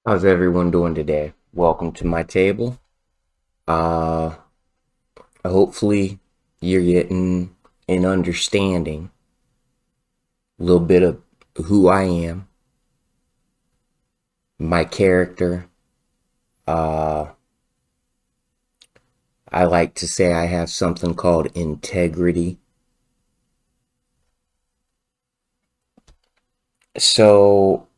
How's everyone doing today? Welcome to my table. Uh, Hopefully you're getting an understanding, a little bit of who I am, my character. Uh, I like to say I have something called integrity. So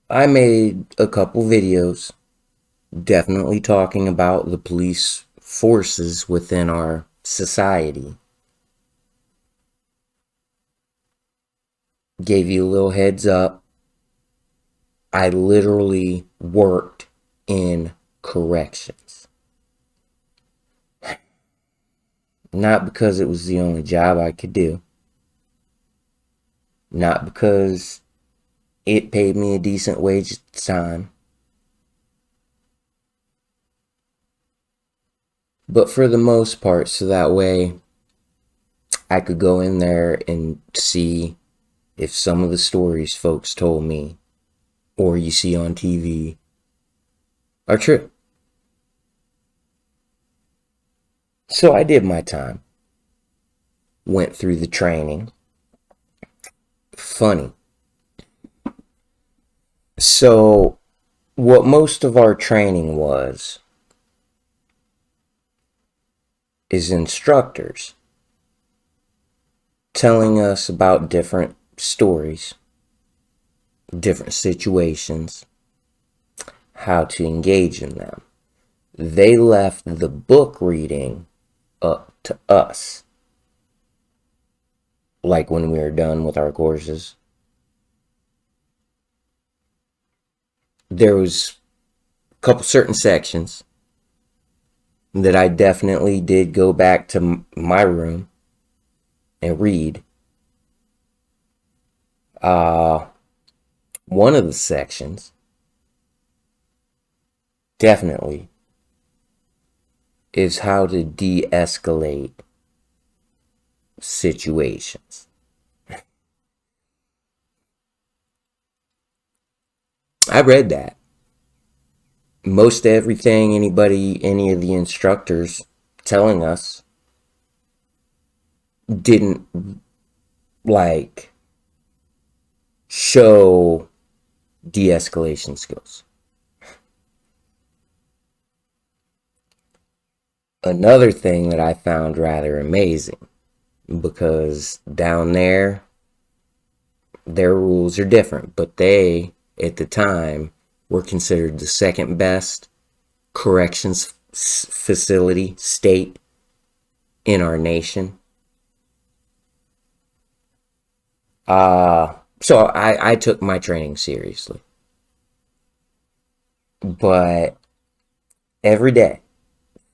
I made a couple videos definitely talking about the police forces within our society. Gave you a little heads up. I literally worked in corrections. Not because it was the only job I could do. Not because it paid me a decent wage at the time. But for the most part, so that way I could go in there and see if some of the stories folks told me or you see on TV are true. So I did my time. Went through the training. Funny. So what most of our training was is instructors telling us about different stories, different situations, how to engage in them. They left the book reading up to us. Like when we were done with our courses, there was a couple certain sections that I definitely did go back to my room and read. One of the sections definitely is how to de-escalate situations. I read that. Most everything any of the instructors telling us didn't like show de-escalation skills. Another thing that I found rather amazing, because down there their rules are different, but they at the time were considered the second best corrections facility state in our nation. So I took my training seriously. But every day,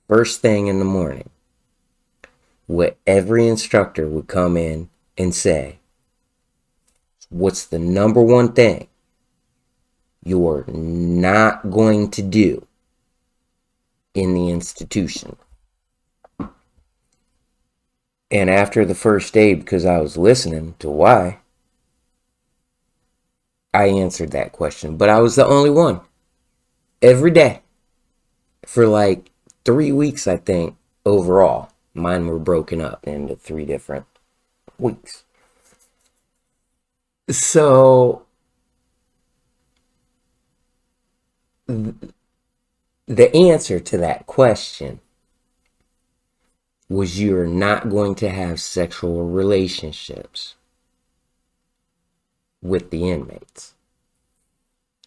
first thing in the morning, what every instructor would come in and say, what's the number one thing you're not going to do in the institution? And after the first day, because I was listening to why, I answered that question. But I was the only one. Every day. For like 3 weeks, I think, overall. Mine were broken up into 3 different weeks. So, the answer to that question was you're not going to have sexual relationships with the inmates.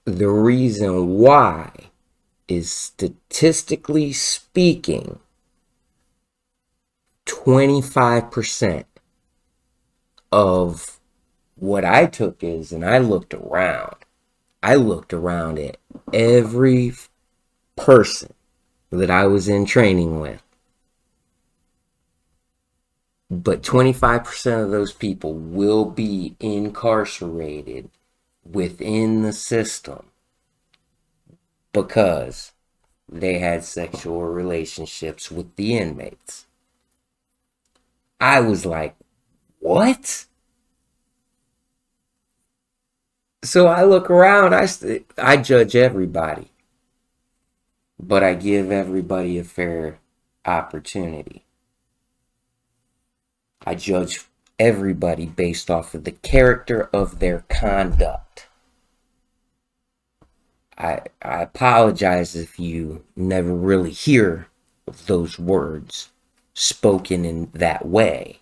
The reason why is, statistically speaking, 25% of what I took is, and I looked around at every person that I was in training with. But 25% of those people will be incarcerated within the system because they had sexual relationships with the inmates. I was like, what? So I look around, I judge everybody, but I give everybody a fair opportunity. I judge everybody based off of the character of their conduct. I apologize if you never really hear those words spoken in that way.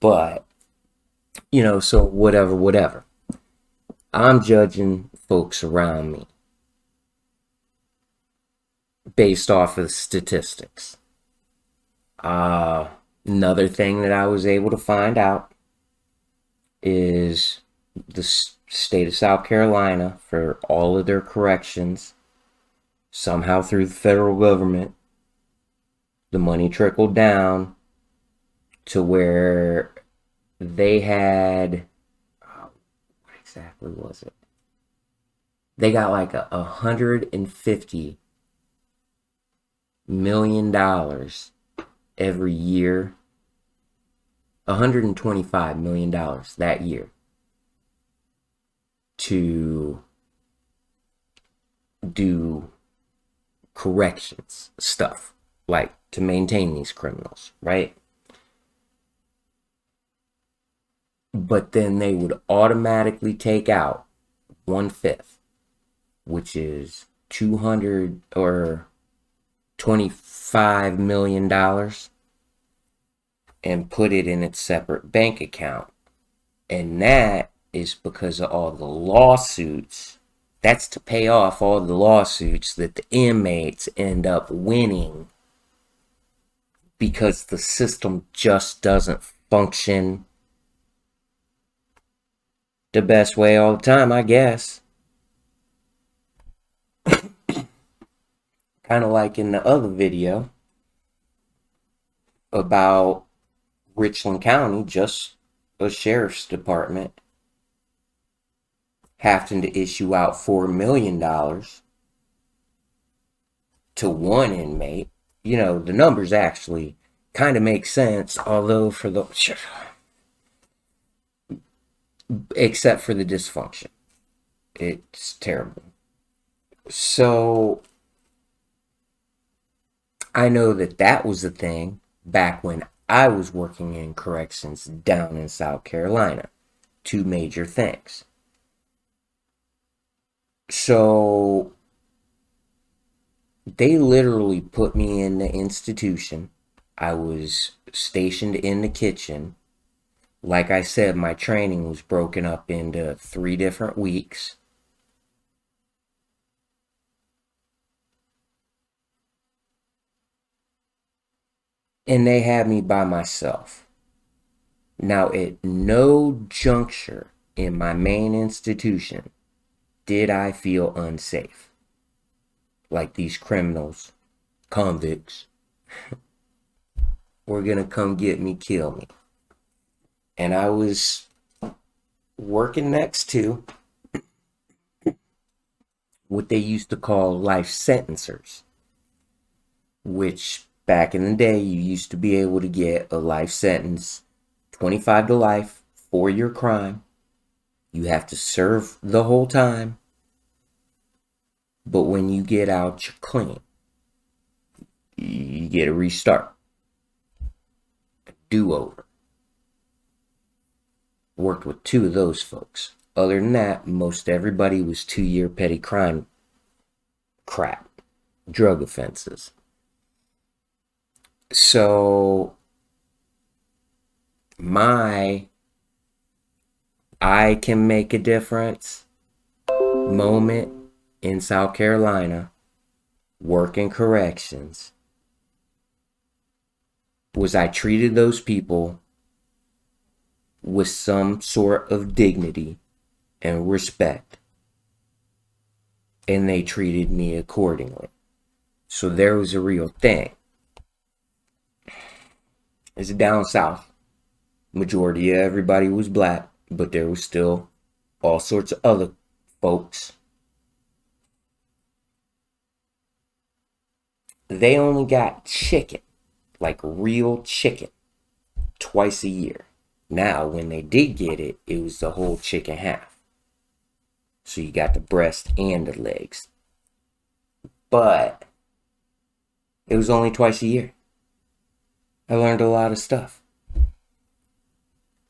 But, so whatever. I'm judging folks around me based off of statistics. Another thing that I was able to find out is the state of South Carolina, for all of their corrections, somehow through the federal government, the money trickled down to where they had, what exactly was it? They got like $150 million every year, $125 million that year to do corrections stuff, like to maintain these criminals, right? But then they would automatically take out 1/5, which is 200 or $25 million, and put it in its separate bank account. And that is because of all the lawsuits. That's to pay off all the lawsuits that the inmates end up winning because the system just doesn't function the best way all the time, I guess. Kind of like in the other video about Richland County, just a sheriff's department having to issue out $4 million to one inmate. The numbers actually kind of make sense, although except for the dysfunction. It's terrible. So I know that was the thing back when I was working in corrections down in South Carolina. Two major things. So they literally put me in the institution. I was stationed in the kitchen. Like I said, my training was broken up into 3 different weeks. And they had me by myself. Now, at no juncture in my main institution did I feel unsafe. Like these criminals, convicts, were gonna come get me, kill me. And I was working next to what they used to call life sentencers, which back in the day, you used to be able to get a life sentence, 25 to life for your crime. You have to serve the whole time. But when you get out, you're clean. You get a restart. A do-over. Worked with 2 of those folks. Other than that, most everybody was 2-year petty crime crap. Drug offenses. So I can make a difference moment in South Carolina working corrections was I treated those people with some sort of dignity and respect, and they treated me accordingly. So there was a real thing. It's down south. Majority of everybody was black, but there was still all sorts of other folks. They only got chicken, like real chicken, twice a year. Now, when they did get it, it was the whole chicken half. So you got the breast and the legs. But it was only twice a year. I learned a lot of stuff.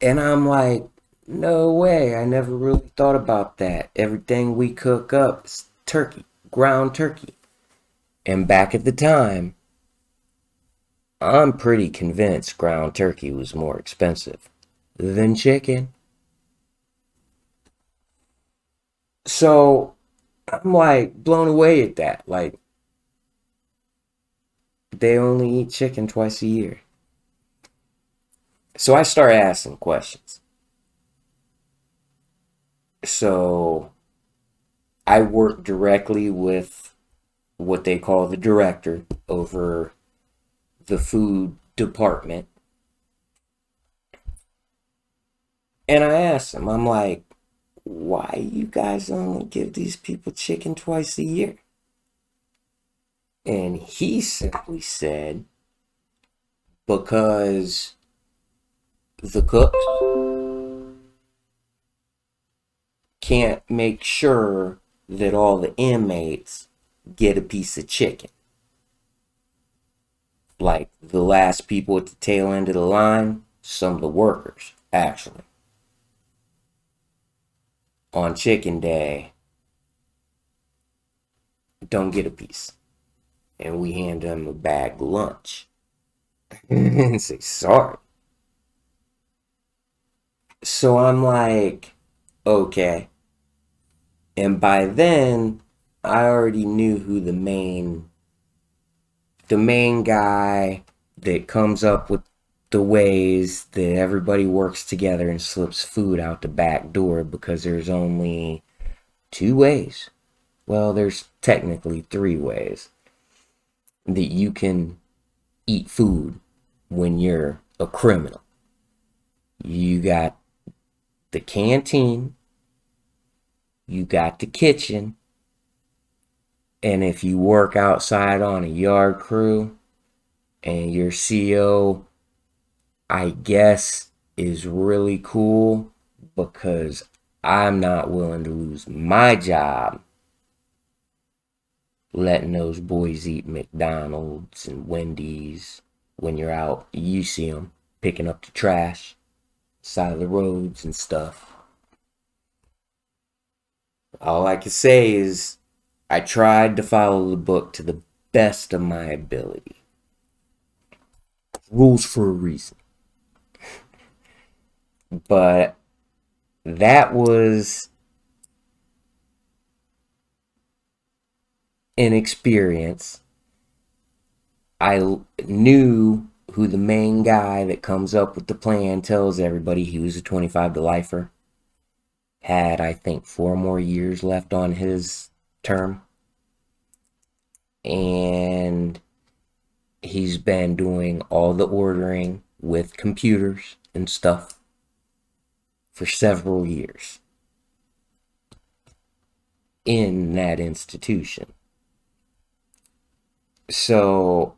And I'm like, no way. I never really thought about that. Everything we cook up is turkey, ground turkey. And back at the time, I'm pretty convinced ground turkey was more expensive than chicken. So I'm like blown away at that. Like, they only eat chicken twice a year. So I started asking questions. So I work directly with what they call the director over the food department. And I asked him, I'm like, why you guys only give these people chicken twice a year? And he simply said, because the cooks can't make sure that all the inmates get a piece of chicken. Like the last people at the tail end of the line, some of the workers, actually. On chicken day, don't get a piece. And we hand them a bag lunch. And say, sorry. So I'm like, okay. And by then, I already knew who the main guy that comes up with the ways that everybody works together and slips food out the back door, because there's only 2 ways. Well, there's technically 3 ways that you can eat food when you're a criminal. You got the canteen, you got the kitchen, and if you work outside on a yard crew and your CO, I guess, is really cool, because I'm not willing to lose my job letting those boys eat McDonald's and Wendy's. When you're out, you see them picking up the trash, side of the roads and stuff. All I can say is I tried to follow the book to the best of my ability. Rules for a reason. But that was an experience. I knew who the main guy that comes up with the plan tells everybody he was a 25 to lifer. Had, I think, 4 more years left on his term. And he's been doing all the ordering with computers and stuff for several years in that institution. So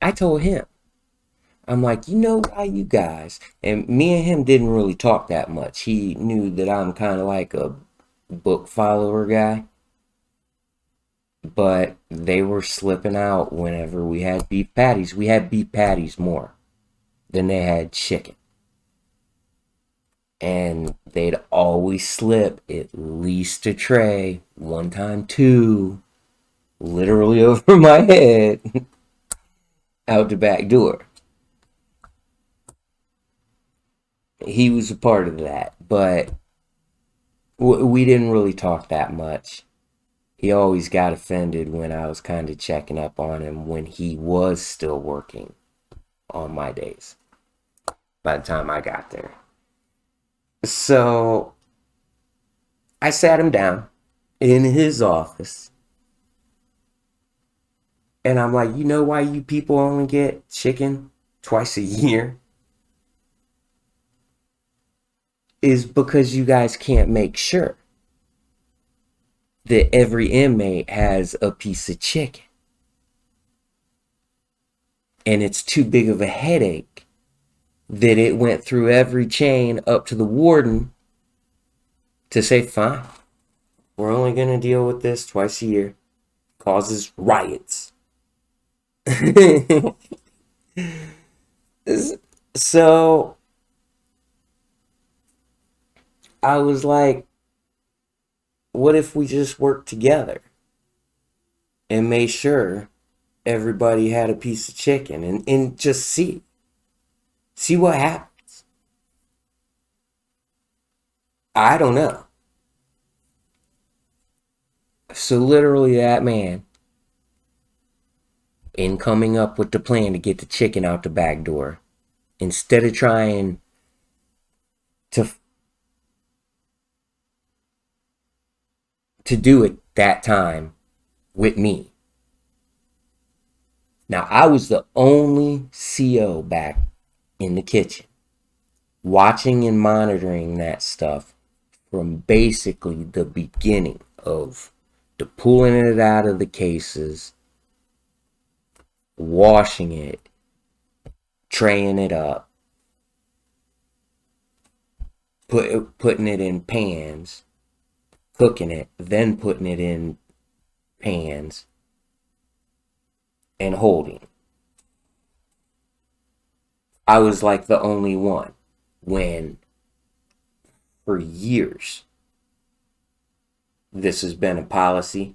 I told him, I'm like, you know why you guys, and me and him didn't really talk that much. He knew that I'm kind of like a book follower guy, but they were slipping out whenever we had beef patties. We had beef patties more than they had chicken. And they'd always slip at least a tray, one time 2, literally over my head, out the back door. He was a part of that, but we didn't really talk that much. He always got offended when I was kind of checking up on him when he was still working on my days by the time I got there. So I sat him down in his office, and I'm like, you know why you people only get chicken twice a year? Is because you guys can't make sure that every inmate has a piece of chicken. And it's too big of a headache that it went through every chain up to the warden to say, fine, we're only going to deal with this twice a year. Causes riots. So I was like, what if we just worked together and made sure everybody had a piece of chicken and just see what happens? I don't know. So literally that man, in coming up with the plan to get the chicken out the back door, instead of trying to do it that time with me. Now, I was the only CO back in the kitchen, watching and monitoring that stuff from basically the beginning of the pulling it out of the cases, washing it, traying it up, putting it in pans, cooking it, then putting it in pans, and holding. I was like the only one, when for years this has been a policy,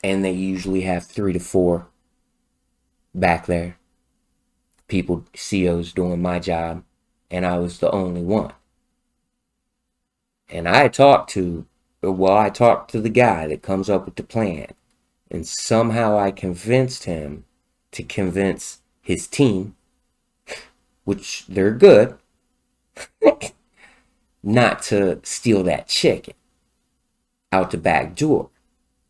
and they usually have 3 to 4 back there, people, COs doing my job, and I was the only one. And I talked to the guy that comes up with the plan, and somehow I convinced him to convince his team, which they're good, not to steal that chicken out the back door,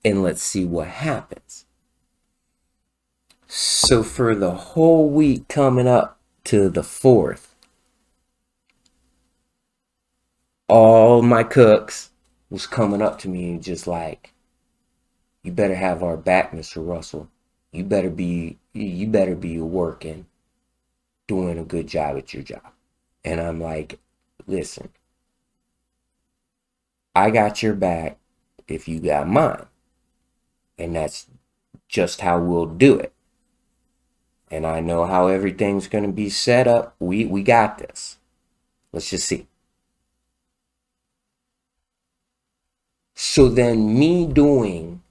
and let's see what happens. So for the whole week coming up to the 4th, all my cooks was coming up to me and just like, you better have our back, Mr. Russell. You better be working, doing a good job at your job. And I'm like, listen, I got your back if you got mine. And that's just how we'll do it. And I know how everything's going to be set up. We got this. Let's just see. So then me doing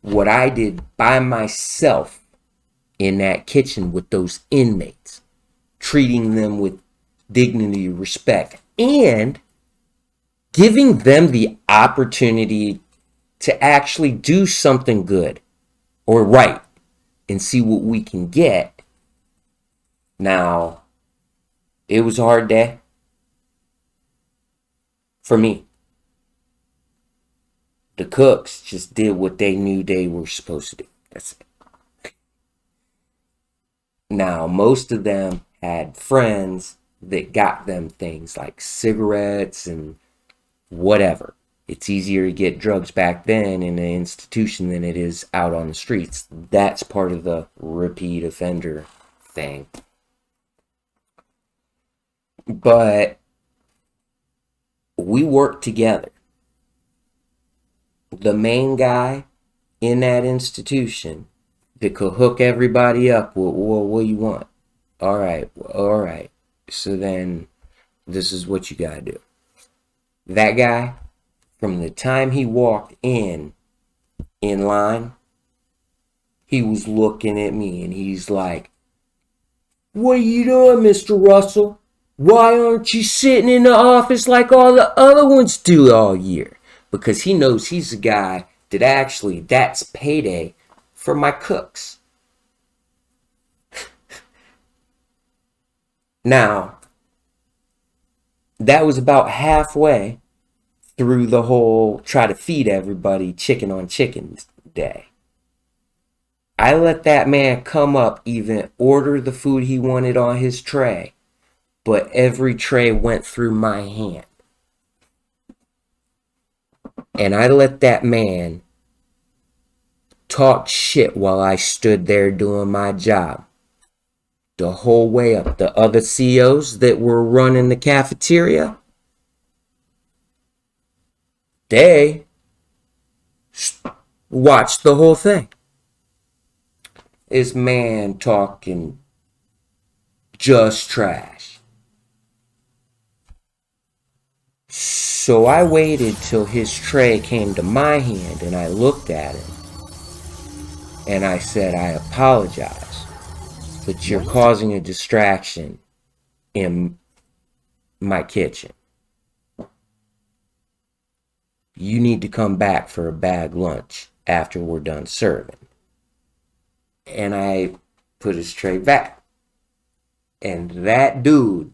what I did by myself in that kitchen with those inmates, treating them with dignity, respect, and giving them the opportunity to actually do something good or right and see what we can get. Now, it was a hard day for me. The cooks just did what they knew they were supposed to do. That's it. Now, most of them had friends that got them things like cigarettes and whatever. It's easier to get drugs back then in an institution than it is out on the streets. That's part of the repeat offender thing. But we worked together. The main guy in that institution that could hook everybody up with, well, what do you want? All right. So then this is what you gotta do. That guy, from the time he walked in line, he was looking at me and he's like, what are you doing, Mr. Russell? Why aren't you sitting in the office like all the other ones do all year? Because he knows he's the guy that actually, that's payday for my cooks. Now, that was about halfway through the whole try to feed everybody chicken on chicken day. I let that man come up, even order the food he wanted on his tray, but every tray went through my hand. And I let that man talk shit while I stood there doing my job. The whole way up. The other COs that were running the cafeteria, They watched the whole thing. This man talking just trash. So I waited till his tray came to my hand and I looked at him and I said, I apologize, but you're causing a distraction in my kitchen. You need to come back for a bag lunch after we're done serving. And I put his tray back. And that dude,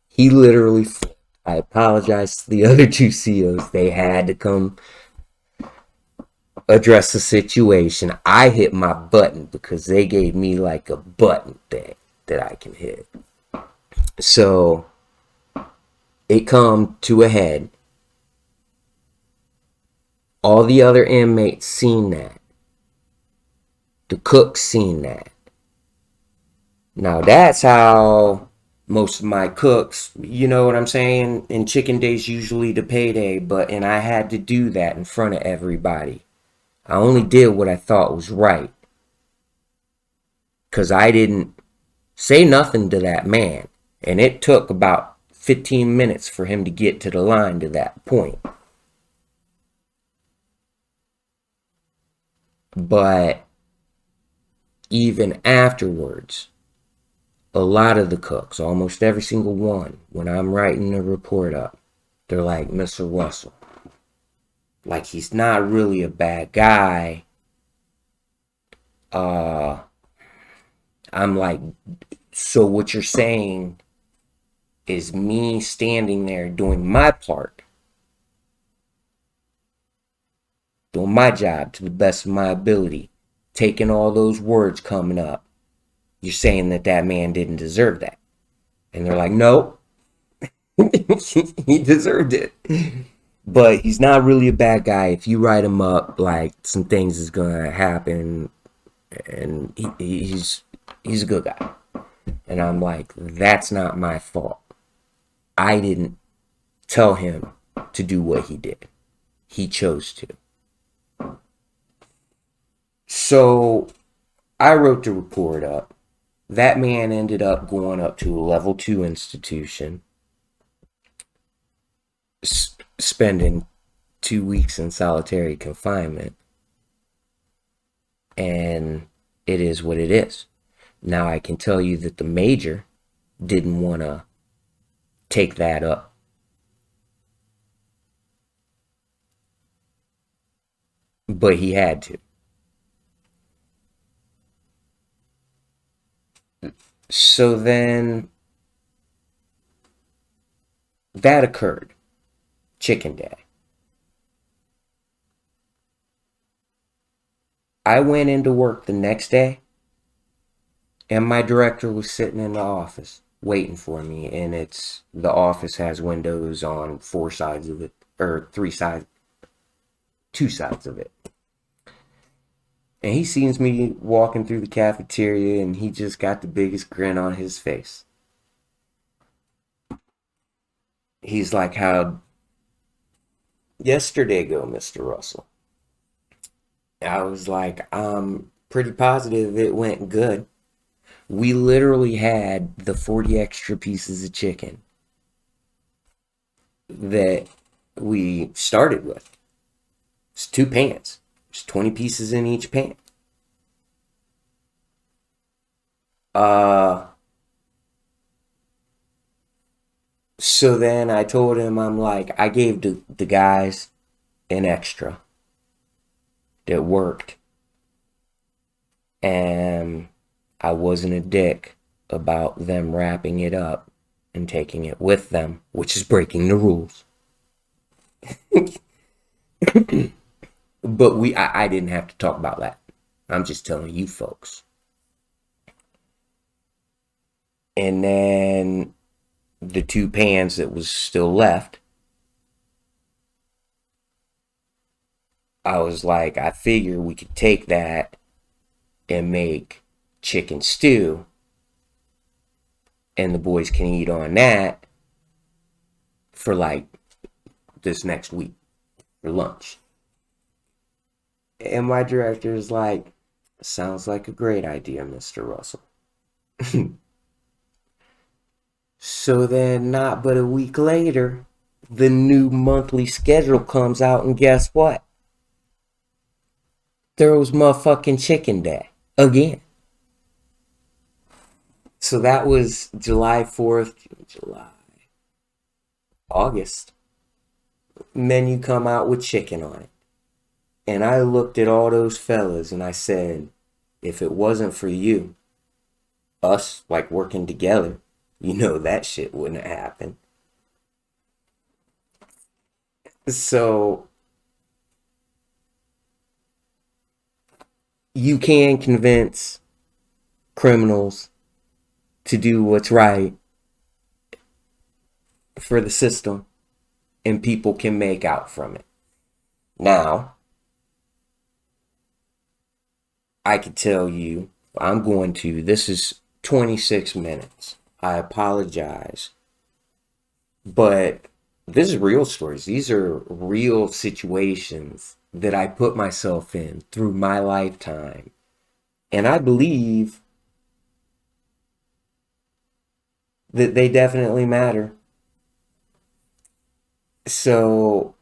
he literally flipped. I apologized to the other two CEOs. They had to come address the situation. I hit my button because they gave me like a button thing that I can hit. So it come to a head. All the other inmates seen that. The cook seen that. Now that's how most of my cooks, you know what I'm saying? And chicken day's usually the payday, and I had to do that in front of everybody. I only did what I thought was right. Because I didn't say nothing to that man. And it took about 15 minutes for him to get to the line to that point. But even afterwards, a lot of the cooks, almost every single one, when I'm writing a report up, they're like, Mr. Russell, like he's not really a bad guy. I'm like, so what you're saying is me standing there doing my part, doing my job to the best of my ability, taking all those words coming up. You're saying that that man didn't deserve that. And they're like, no, he deserved it. But he's not really a bad guy. If you write him up, like some things is gonna happen, and he's a good guy. And I'm like, that's not my fault. I didn't tell him to do what he did. He chose to. So I wrote the report up. That man ended up going up to a level 2 institution, spending 2 weeks in solitary confinement. And it is what it is. Now I can tell you that the major didn't want to take that up. But he had to. So then that occurred. Chicken Day. I went into work the next day, and my director was sitting in the office waiting for me. And the office has windows on 4 sides of it, or 3 sides, 2 sides of it. And he sees me walking through the cafeteria, and he just got the biggest grin on his face. He's like, how'd yesterday go, Mr. Russell? I was like, I'm pretty positive it went good. We literally had the 40 extra pieces of chicken that we started with. It's 2 pans. There's 20 pieces in each pan. So then I told him, I'm like, I gave the guys an extra that worked. And I wasn't a dick about them wrapping it up and taking it with them, which is breaking the rules. But I didn't have to talk about that. I'm just telling you folks. And then the 2 pans that was still left, I was like, I figure we could take that and make chicken stew, and the boys can eat on that for like this next week for lunch. And my director is like, sounds like a great idea, Mr. Russell. So then, not but a week later, the new monthly schedule comes out, and guess what? There was motherfucking chicken day again. So that was July 4th, August. Menu come out with chicken on it. And I looked at all those fellas and I said, if it wasn't for you, us like working together, that shit wouldn't have happened. So you can convince criminals to do what's right for the system, and people can make out from it. Now, I could tell you, this is 26 minutes. I apologize. But this is real stories. These are real situations that I put myself in through my lifetime. And I believe that they definitely matter. So,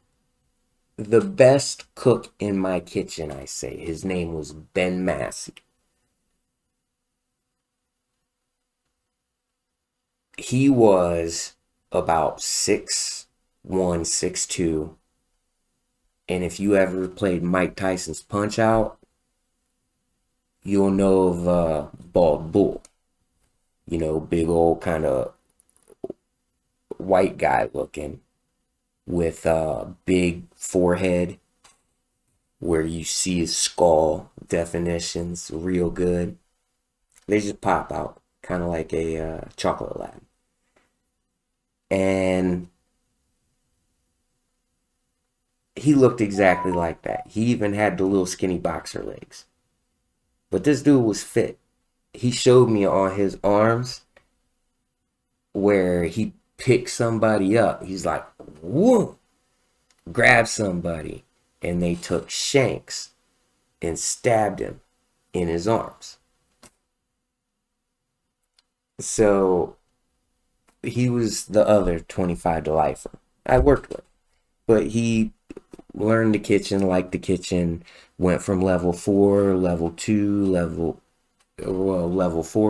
the best cook in my kitchen, I say, his name was Ben Massey. He was about 6'1", 6'2". And if you ever played Mike Tyson's Punch-Out, you'll know of Bald Bull. Big old kind of white guy looking with a big forehead where you see his skull definitions real good. They just pop out, kind of like a chocolate lab. And he looked exactly like that. He even had the little skinny boxer legs. But this dude was fit. He showed me on his arms where he picked somebody up. He's like, whoa, grabbed somebody. And they took shanks and stabbed him in his arms. So he was the other 25 to lifer I worked with. But he learned the kitchen, liked the kitchen, went from level 4, level 2, level 4,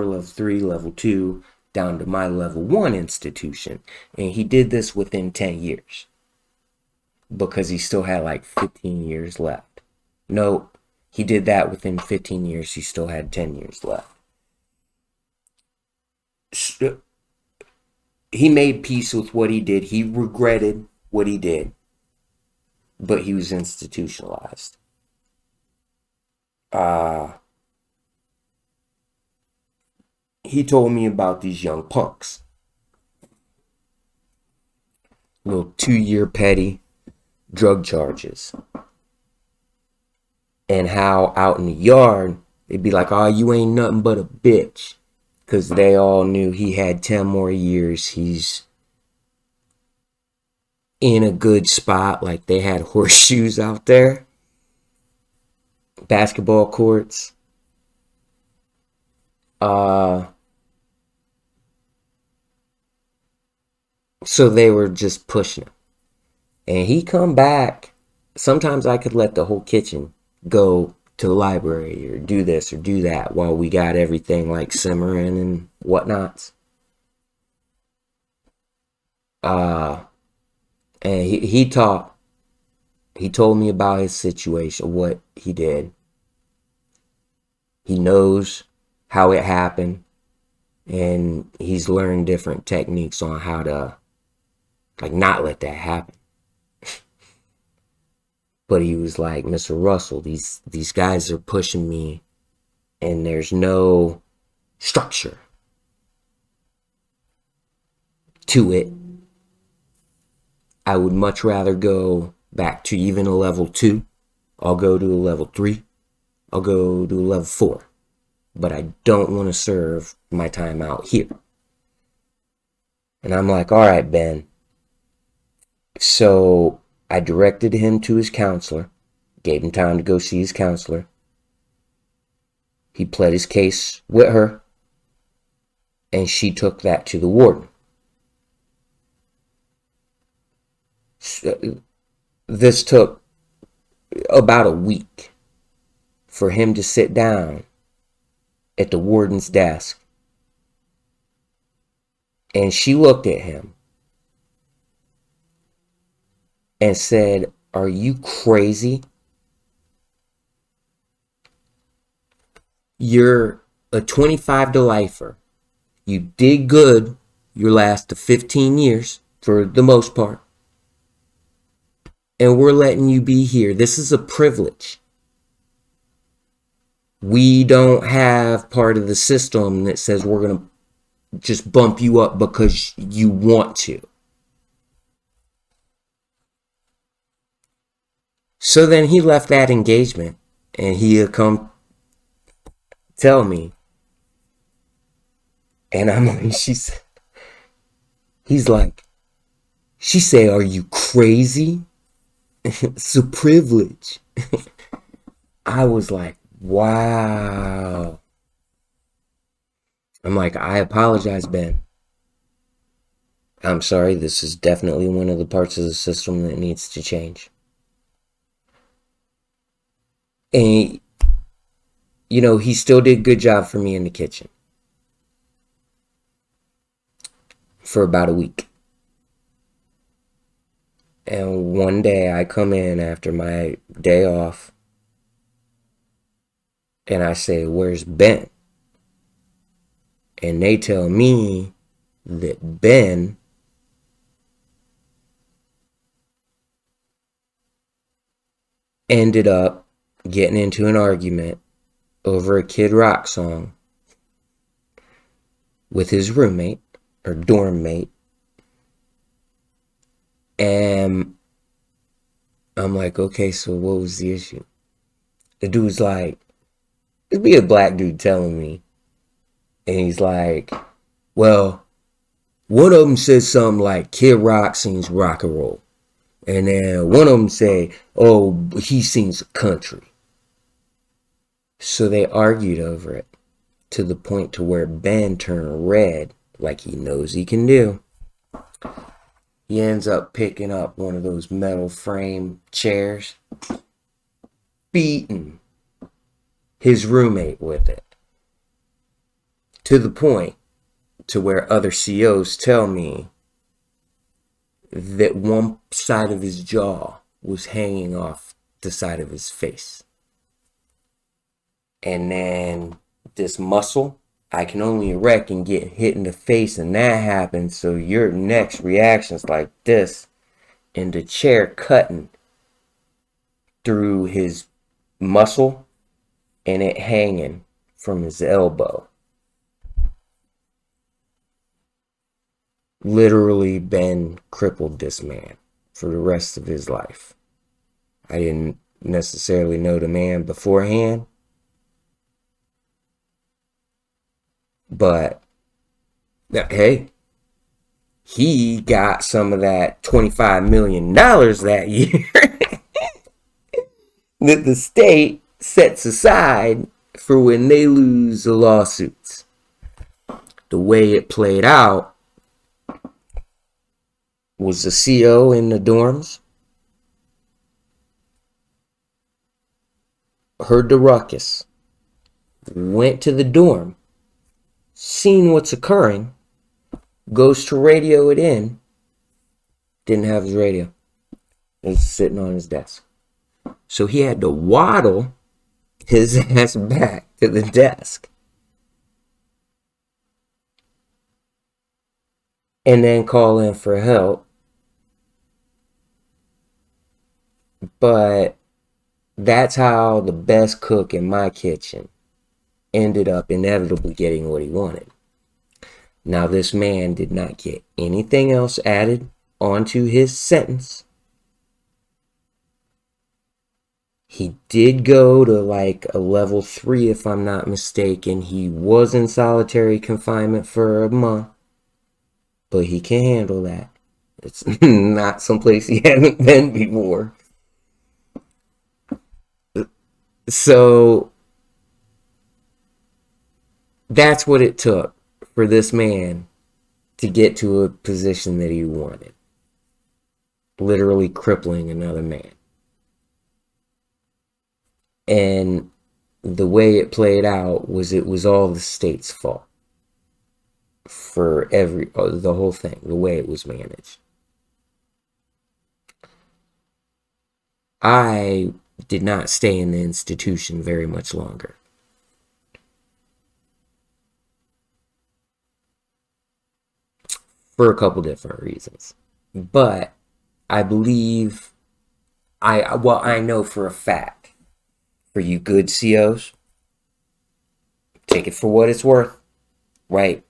level 3, level 2, down to my level 1 institution. And he did this within 10 years. Because he still had like 15 years left. No, he did that within 15 years. He still had 10 years left. He made peace with what he did. He regretted what he did. But he was institutionalized. He told me about these young punks. Little 2-year petty drug charges. And how out in the yard, they'd be like, oh, you ain't nothing but a bitch. Because they all knew he had 10 more years. He's in a good spot. Like they had horseshoes out there. Basketball courts. So they were just pushing him. And he come back. Sometimes I could let the whole kitchen go to the library or do this or do that while we got everything like simmering and whatnots. And he taught. He told me about his situation, what he did. He knows how it happened. And he's learned different techniques on how to not let that happen. But he was like, Mr. Russell, these guys are pushing me and there's no structure to it. I would much rather go back to even a level 2. I'll go to a level 3. I'll go to a level 4. But I don't want to serve my time out here. And I'm like, all right, Ben. So I directed him to his counselor, gave him time to go see his counselor. He pled his case with her, and she took that to the warden. This took about a week for him to sit down at the warden's desk. And she looked at him and said, "Are you crazy? You're a 25 to lifer. You did good your last 15 years for the most part. And we're letting you be here. This is a privilege. We don't have part of the system that says we're going to just bump you up because you want to." So then he left that engagement, and he'll come tell me. And I'm like, he's like, she say, "Are you crazy? It's a privilege." I was like, wow. I'm like, "I apologize, Ben. I'm sorry. This is definitely one of the parts of the system that needs to change." And, he still did a good job for me in the kitchen for about a week. And one day I come in after my day off and I say, "Where's Ben?" And they tell me that Ben ended up getting into an argument over a Kid Rock song with his roommate or dorm mate. And I'm like, okay, so what was the issue? The dude's like, it'd be a black dude telling me. And he's like, well, one of them says something like Kid Rock sings rock and roll. And then one of them say, oh, he sings country. So they argued over it to the point to where Ben turned red like he knows he can do. He ends up picking up one of those metal frame chairs, beating his roommate with it. To the point to where other COs tell me that one side of his jaw was hanging off the side of his face. And then this muscle, I can only erect and get hit in the face, and that happens, so your next reaction's like this, and the chair cutting through his muscle and it hanging from his elbow. Literally Ben crippled this man for the rest of his life. I didn't necessarily know the man beforehand, but hey, he got some of that $25 million that year that the state sets aside for when they lose the lawsuits. The way it played out was the CO in the dorms heard the ruckus, went to the dorm, seen what's occurring, goes to radio it in, didn't have his radio. It was sitting on his desk. So he had to waddle his ass back to the desk. And then call in for help. But that's how the best cook in my kitchen ended up inevitably getting what he wanted. Now, this man did not get anything else added onto his sentence. He did go to like a level 3, if I'm not mistaken. He was in solitary confinement for a month, but he can handle that. It's not someplace he hasn't been before. So that's what it took for this man to get to a position that he wanted. Literally crippling another man. And the way it played out was it was all the state's fault for the whole thing, the way it was managed. I did not stay in the institution very much longer. For a couple different reasons. But I believe I know for a fact, for you good COs, take it for what it's worth, right?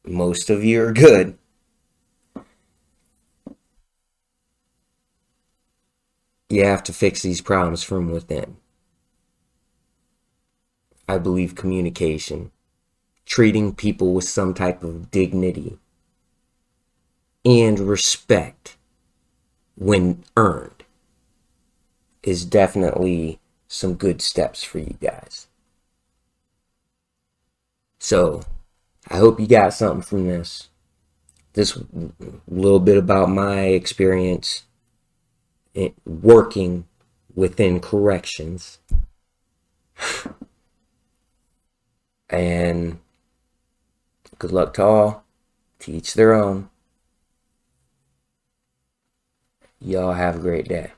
Most of you are good. You have to fix these problems from within. I believe communication, treating people with some type of dignity and respect when earned is definitely some good steps for you guys. So I hope you got something from this. This little bit about my experience working within corrections. And good luck to all. To each their own. Y'all have a great day.